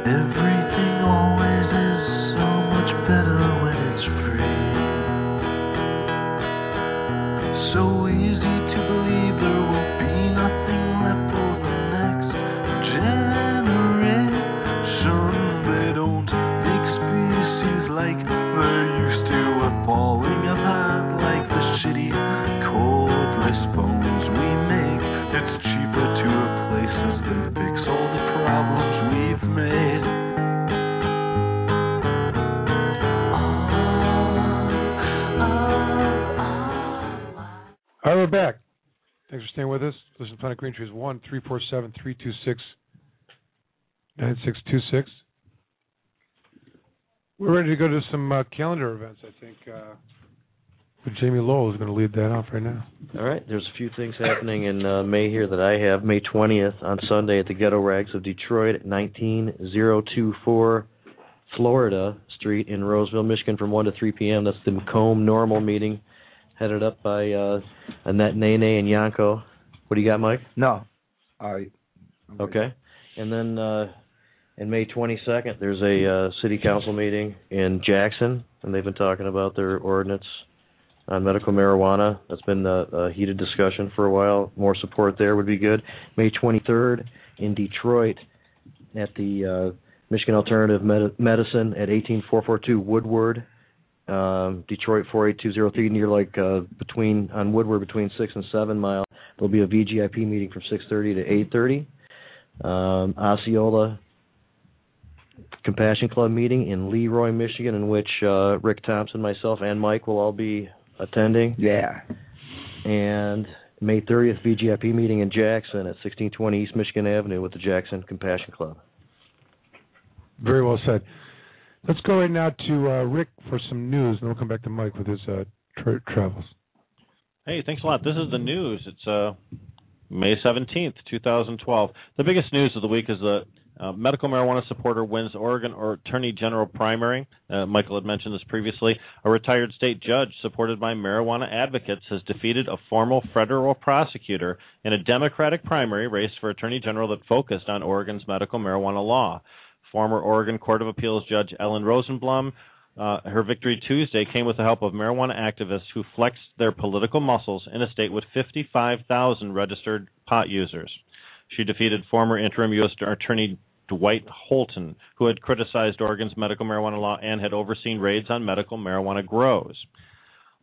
Everything always is so much better when it's free. So easy to believe there will be nothing left for the next generation. They don't make species like they used to. We're falling apart like the shitty cordless phones we make. It's cheaper to replace us than fix all the problems we've made. All right, we're back. Thanks for staying with us. Listen to Planet Green Trees 1-347-326-9626. We're ready to go to some calendar events, I think. But Jamie Lowell is going to lead that off right now. All right, there's a few things happening in May here that I have. May 20th on Sunday at the Ghetto Rags of Detroit at 19024 Florida Street in Roseville, Michigan from 1 to 3 p.m. That's the Macomb Normal meeting, headed up by Annette, Nene, and Yanko. What do you got, Mike? No. Okay. And then in May 22nd, there's a city council meeting in Jackson, and they've been talking about their ordinance on medical marijuana. That's been a heated discussion for a while. More support there would be good. May 23rd in Detroit at the Michigan Alternative Medicine at 18442 Woodward, Detroit 48203, near on Woodward between 6 and 7 Mile. There'll be a VGIP meeting from 6:30 to 8:30. Osceola Compassion Club meeting in Leroy, Michigan, in which Rick Thompson, myself, and Mike will all be attending. Yeah. And May 30th, VGIP meeting in Jackson at 1620 East Michigan Avenue with the Jackson Compassion Club. Very well said. Let's go right now to Rick for some news, and then we'll come back to Mike with his travels. Hey, thanks a lot. This is the news. It's May 17th, 2012. The biggest news of the week is that medical marijuana supporter wins Oregon Attorney General primary. Michael had mentioned this previously. A retired state judge supported by marijuana advocates has defeated a former federal prosecutor in a Democratic primary race for Attorney General that focused on Oregon's medical marijuana law. Former Oregon Court of Appeals Judge Ellen Rosenblum, her victory Tuesday came with the help of marijuana activists who flexed their political muscles in a state with 55,000 registered pot users. She defeated former interim U.S. Attorney Dwight Holton, who had criticized Oregon's medical marijuana law and had overseen raids on medical marijuana grows.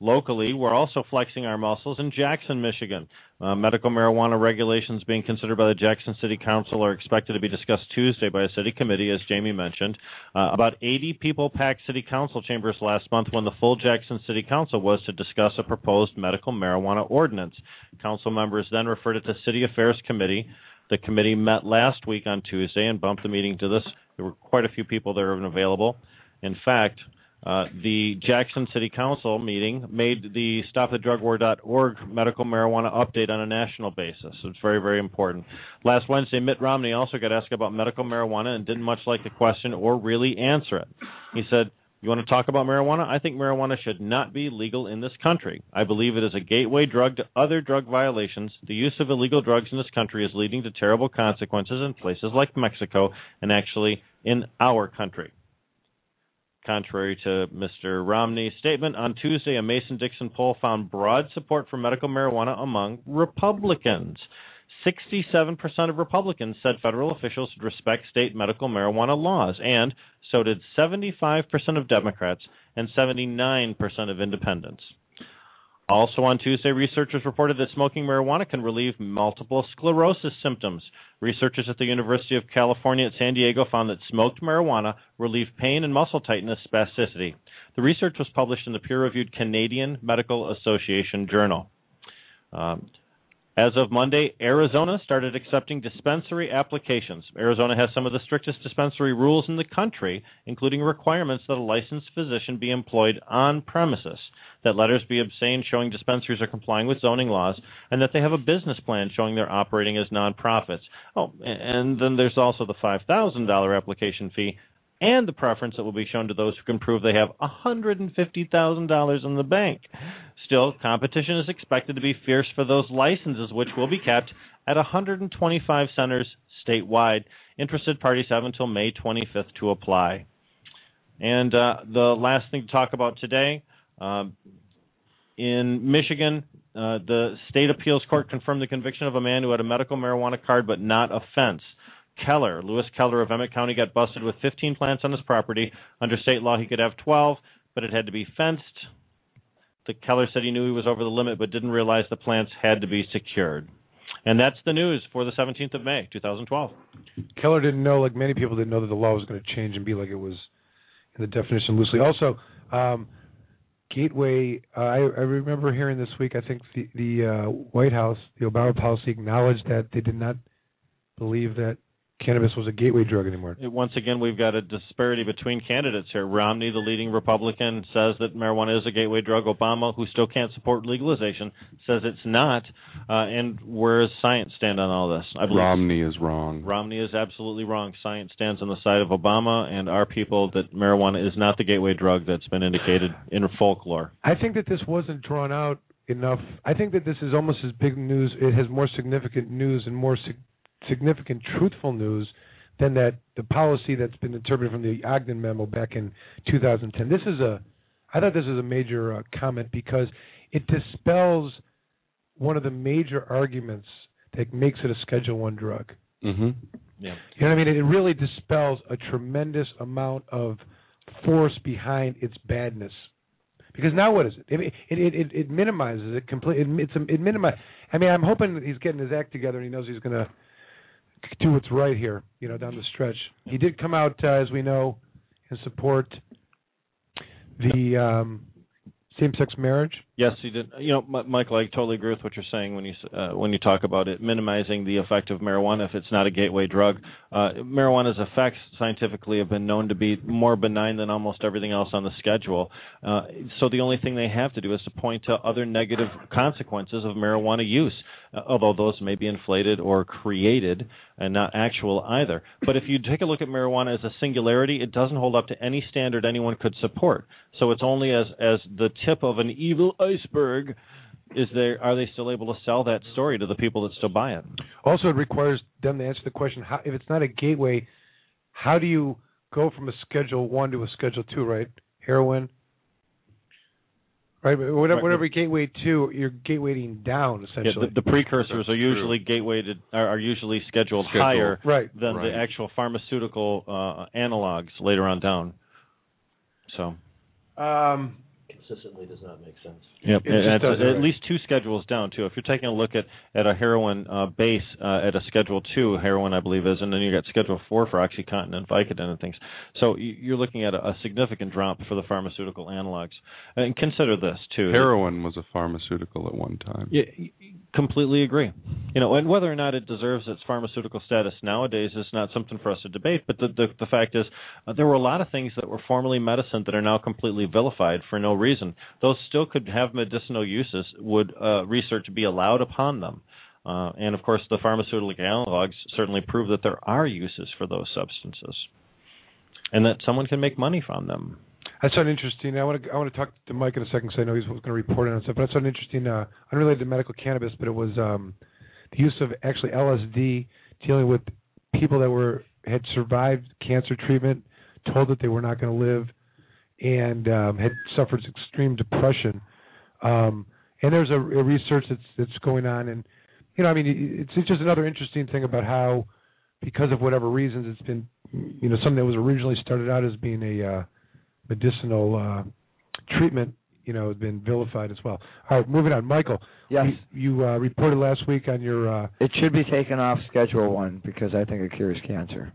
Locally, we're also flexing our muscles in Jackson, Michigan. Medical marijuana regulations being considered by the Jackson City Council are expected to be discussed Tuesday by a city committee, as Jamie mentioned. About 80 people packed city council chambers last month when the full Jackson City Council was to discuss a proposed medical marijuana ordinance. Council members then referred it to City Affairs Committee. The committee met last week on Tuesday and bumped the meeting to this. There were quite a few people there available. In fact, the Jackson City Council meeting made the StopTheDrugWar.org medical marijuana update on a national basis. It's very, very important. Last Wednesday, Mitt Romney also got asked about medical marijuana and didn't much like the question or really answer it. He said, "You want to talk about marijuana? I think marijuana should not be legal in this country. I believe it is a gateway drug to other drug violations. The use of illegal drugs in this country is leading to terrible consequences in places like Mexico and actually in our country." Contrary to Mr. Romney's statement, on Tuesday, a Mason-Dixon poll found broad support for medical marijuana among Republicans. 67% of Republicans said federal officials should respect state medical marijuana laws, and so did 75% of Democrats and 79% of independents. Also on Tuesday, researchers reported that smoking marijuana can relieve multiple sclerosis symptoms. Researchers at the University of California at San Diego found that smoked marijuana relieved pain and muscle tightness spasticity. The research was published in the peer-reviewed Canadian Medical Association Journal. As of Monday, Arizona started accepting dispensary applications. Arizona has some of the strictest dispensary rules in the country, including requirements that a licensed physician be employed on premises, that letters be obtained showing dispensaries are complying with zoning laws, and that they have a business plan showing they're operating as nonprofits. Oh, and then there's also the $5,000 application fee and the preference that will be shown to those who can prove they have $150,000 in the bank. Still, competition is expected to be fierce for those licenses, which will be kept at 125 centers statewide. Interested parties have until May 25th to apply. And the last thing to talk about today, in Michigan, the state appeals court confirmed the conviction of a man who had a medical marijuana card but not a fence. Lewis Keller of Emmett County, got busted with 15 plants on his property. Under state law, he could have 12, but it had to be fenced. The Keller said he knew he was over the limit but didn't realize the plants had to be secured. And that's the news for the 17th of May, 2012. Keller didn't know, like many people didn't know, that the law was going to change and be like it was in the definition loosely. Also, Gateway, I remember hearing this week, I think the White House, the Obama policy, acknowledged that they did not believe that cannabis was a gateway drug anymore. Once again, we've got a disparity between candidates here. Romney, the leading Republican, says that marijuana is a gateway drug. Obama, who still can't support legalization, says it's not. And where does science stand on all this? I believe Romney is wrong. Romney is absolutely wrong. Science stands on the side of Obama and our people that marijuana is not the gateway drug that's been indicated in folklore. I think that this wasn't drawn out enough. I think that this is almost as big news. It has more significant news and more significant truthful news than that the policy that's been interpreted from the Ogden memo back in 2010. I thought this is a major comment because it dispels one of the major arguments that makes it a Schedule I drug. Mm-hmm. Yeah. You know what I mean? It really dispels a tremendous amount of force behind its badness. Because now what is it? It minimizes it completely. It minimizes. I mean, I'm hoping he's getting his act together and he knows he's going to do what's right here, down the stretch. He did come out, as we know, and support the same-sex marriage. Yes, he did. Michael, I totally agree with what you're saying when you talk about it minimizing the effect of marijuana if it's not a gateway drug. Marijuana's effects scientifically have been known to be more benign than almost everything else on the schedule. So the only thing they have to do is to point to other negative consequences of marijuana use, although those may be inflated or created and not actual either. But if you take a look at marijuana as a singularity, it doesn't hold up to any standard anyone could support. So it's only as the tip of an evil iceberg are they still able to sell that story to the people that still buy it? Also, it requires them to answer the question, if it's not a gateway, how do you go from a Schedule I to a Schedule II, right? Heroin, right? Whatever gateway to, you're gatewaying down, essentially. Yeah, the precursors are usually are usually scheduled higher than the actual pharmaceutical analogs later on down. So. Consistently does not make sense. Yep, at least two schedules down, too. If you're taking a look at a heroin base at a Schedule II, heroin, I believe, is, and then you got Schedule IV for OxyContin and Vicodin and things. So you're looking at a significant drop for the pharmaceutical analogs. And consider this, too. Heroin was a pharmaceutical at one time. Yeah, completely agree. And whether or not it deserves its pharmaceutical status nowadays is not something for us to debate, but the fact is there were a lot of things that were formerly medicine that are now completely vilified for no reason. Those still could have medicinal uses. Would research be allowed upon them? And, of course, the pharmaceutical analogs certainly prove that there are uses for those substances and that someone can make money from them. That's sounds interesting. I want to talk to Mike in a second because I know he's going to report on stuff. But that's sounds interesting. Unrelated to medical cannabis, but it was the use of actually LSD dealing with people that had survived cancer treatment, told that they were not going to live, and had suffered extreme depression. And there's a research that's going on, and it's just another interesting thing about how, because of whatever reasons, it's been something that was originally started out as being a medicinal treatment, has been vilified as well. All right, moving on. Michael, yes, you reported last week on your... It should be taken off Schedule I because I think it cures cancer.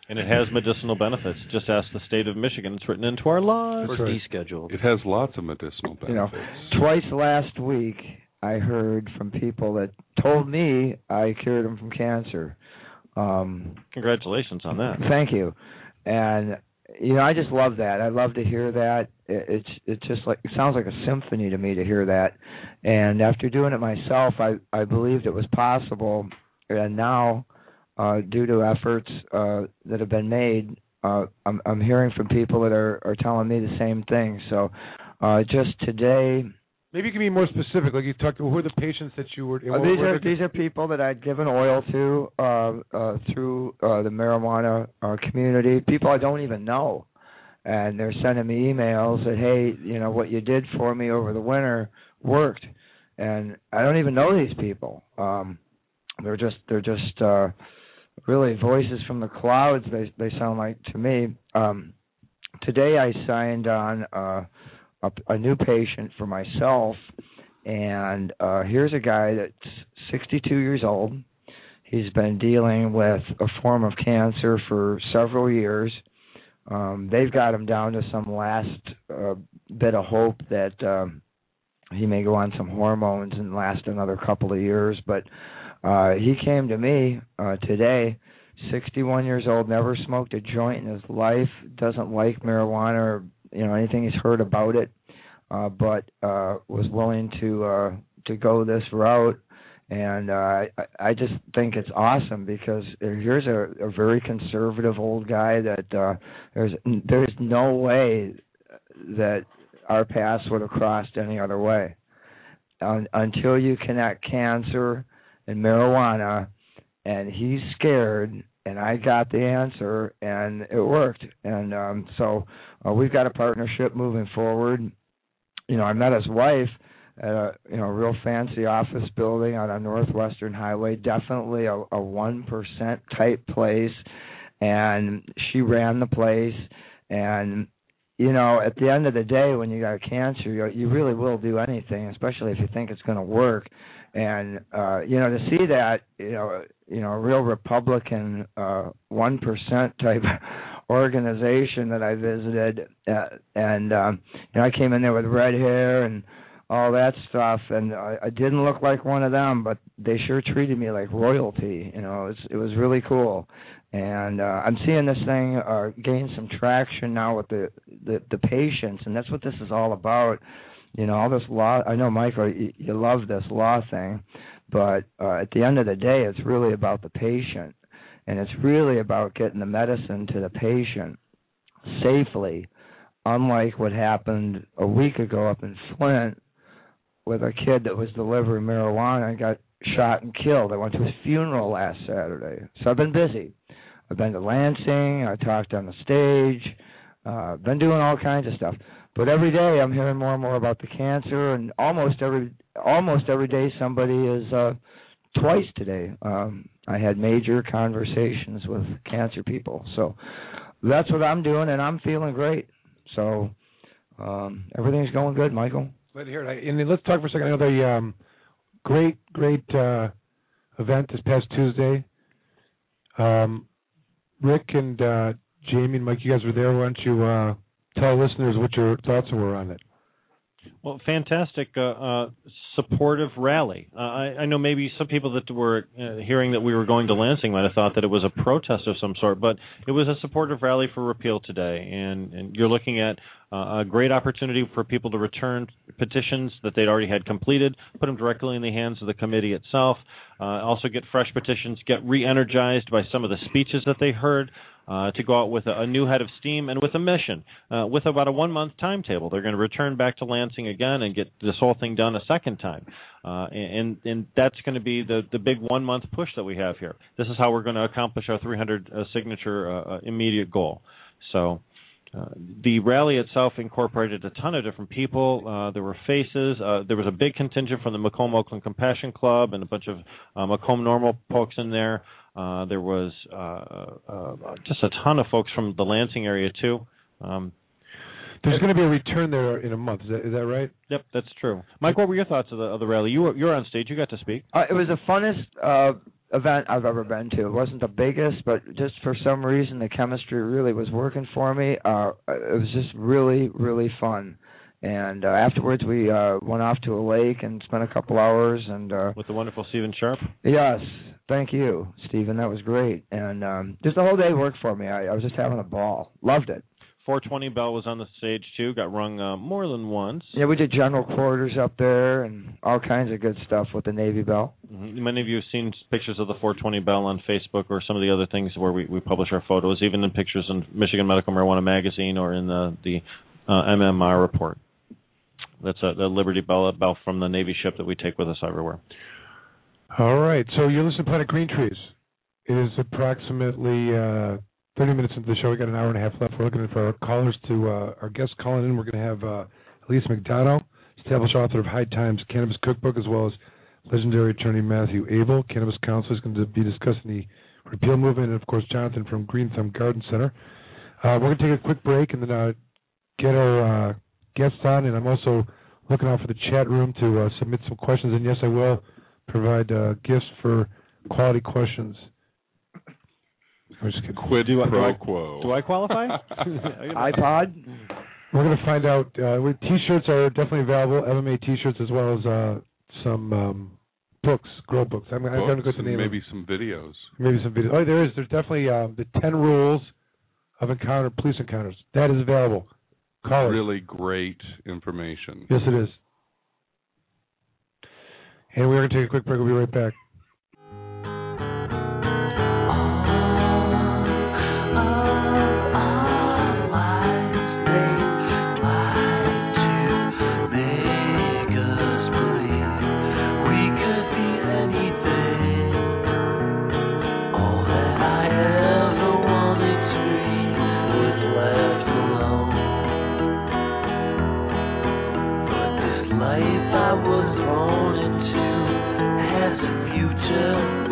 And it has medicinal benefits. Just ask the state of Michigan. It's written into our laws. That's or right. descheduled. It has lots of medicinal benefits. Twice last week I heard from people that told me I cured them from cancer. Congratulations on that. Thank you. And I just love that. I love to hear that. It's just like, it sounds like a symphony to me to hear that. And after doing it myself, I believed it was possible. And now, due to efforts that have been made, I'm hearing from people that are telling me the same thing. So just today, Maybe you can be more specific. Like you talked, who are the patients that you were? These are people that I'd given oil to through the marijuana community. People I don't even know, and they're sending me emails that, hey, you know, what you did for me over the winter worked, and I don't even know these people. They're just really voices from the clouds. They sound like to me. Today I signed on a new patient for myself, and here's a guy that's 62 years old. He's been dealing with a form of cancer for several years. They've got him down to some last bit of hope that he may go on some hormones and last another couple of years, but he came to me today, 61 years old, never smoked a joint in his life, doesn't like marijuana or anything he's heard about it, but was willing to go this route. And I just think it's awesome because here's a very conservative old guy that there's no way that our paths would have crossed any other way. Until you connect cancer and marijuana, and he's scared, and I got the answer, and it worked. And so we've got a partnership moving forward. I met his wife at a real fancy office building on a Northwestern highway, definitely a 1% type place, and she ran the place. And at the end of the day, when you got cancer, you really will do anything, especially if you think it's going to work. And to see that, a real Republican 1% type organization that I visited, and I came in there with red hair and all that stuff, and I didn't look like one of them, but they sure treated me like royalty. It was really cool. And I'm seeing this thing gain some traction now with the patients, and that's what this is all about. All this law. I know, Michael, you love this law thing, but at the end of the day, it's really about the patient, and it's really about getting the medicine to the patient safely, unlike what happened a week ago up in Flint with a kid that was delivering marijuana and got shot and killed. I went to his funeral last Saturday, so I've been busy. I've been to Lansing, I talked on the stage, been doing all kinds of stuff. But every day I'm hearing more and more about the cancer, and almost every day somebody is, twice today, I had major conversations with cancer people. So that's what I'm doing, and I'm feeling great. So everything's going good, Michael. Glad to hear it. And then let's talk for a second. I know the great event this past Tuesday. Rick and Jamie and Mike, you guys were there. Why don't you tell listeners what your thoughts were on it? Well, fantastic supportive rally. I know maybe some people that were hearing that we were going to Lansing might have thought that it was a protest of some sort, but it was a supportive rally for repeal today, and you're looking at a great opportunity for people to return petitions that they'd already had completed, put them directly in the hands of the committee itself, also get fresh petitions, get re-energized by some of the speeches that they heard, to go out with a new head of steam and with a mission, with about a 1-month timetable. They're going to return back to Lansing again and get this whole thing done a second time. And that's going to be the big 1-month push that we have here. This is how we're going to accomplish our 300 signature immediate goal. So the rally itself incorporated a ton of different people. There were faces. There was a big contingent from the Macomb Oakland Compassion Club and a bunch of Macomb Normal folks in there. There was just a ton of folks from the Lansing area, too. There's going to be a return there in a month. Is that right? Yep, that's true. Mike, what were your thoughts of the rally? You were on stage. You got to speak. It was the funnest event I've ever been to. It wasn't the biggest, but just for some reason the chemistry really was working for me. It was just really, really fun. And afterwards we went off to a lake and spent a couple hours. And with the wonderful Stephen Sharp? Yes. Thank you, Stephen. That was great. And just the whole day worked for me. I was just having a ball. Loved it. 420 bell was on the stage, too. Got rung more than once. Yeah, we did general quarters up there and all kinds of good stuff with the Navy bell. Mm-hmm. Many of you have seen pictures of the 420 bell on Facebook or some of the other things where we publish our photos, even in pictures in Michigan Medical Marijuana Magazine or in the MMR report. That's a Liberty Bell from the Navy ship that we take with us everywhere. All right. So you're listening to Planet Green Trees. It is approximately 30 minutes into the show. We got an hour and a half left. We're looking for our callers to our guests calling in. We're going to have Elise McDonough, established author of High Times Cannabis Cookbook, as well as legendary attorney Matthew Abel, cannabis counsel, is going to be discussing the repeal movement, and of course Jonathan from Green Thumb Garden Center. We're going to take a quick break and then get our guests on, and I'm also looking out for the chat room to submit some questions, and yes, I will provide gifts for quality questions. Quid pro quo. Do I qualify? iPod? We're going to find out. T-shirts are definitely available, MMA T-shirts, as well as some books, grow books. I'm going to go to the name. Maybe some videos. Maybe some videos. Oh, there is. There's definitely the 10 rules of police encounters. That is available. Call really great information. Yes, it is. And we're going to take a quick break. We'll be right back. I was born into has a future.